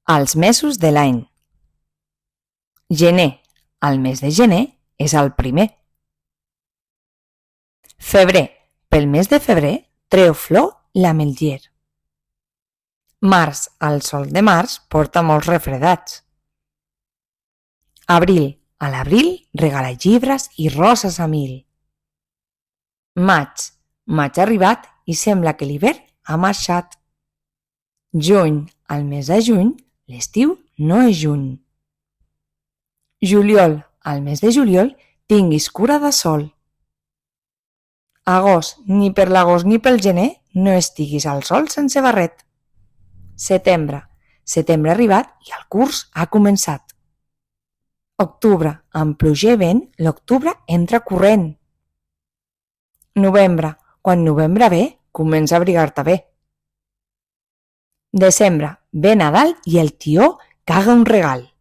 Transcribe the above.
als mesos de l'any. Gener, al mes de gener, és el primer. Febrer, pel mes de febrer, treu flor l'ametller. Març, al sol de març, porta molts refredats. Abril, a l'abril, regala llibres i roses a mil. Maig, maig arribat i sembla que l'hivern ha marxat. Juny, al mes de juny, l'estiu no és juny. Juliol, al mes de juliol, tinguis cura de sol. Agost, ni per l'agost ni pel gener, no estiguis al sol sense barret. Setembre, setembre arribat i el curs ha començat. Octubre, amb pluja i vent, l'octubre entra corrent. Novembre, quan novembre ve, comença a abrigar-te bé. Desembre, ve Nadal i el tió caga un regal.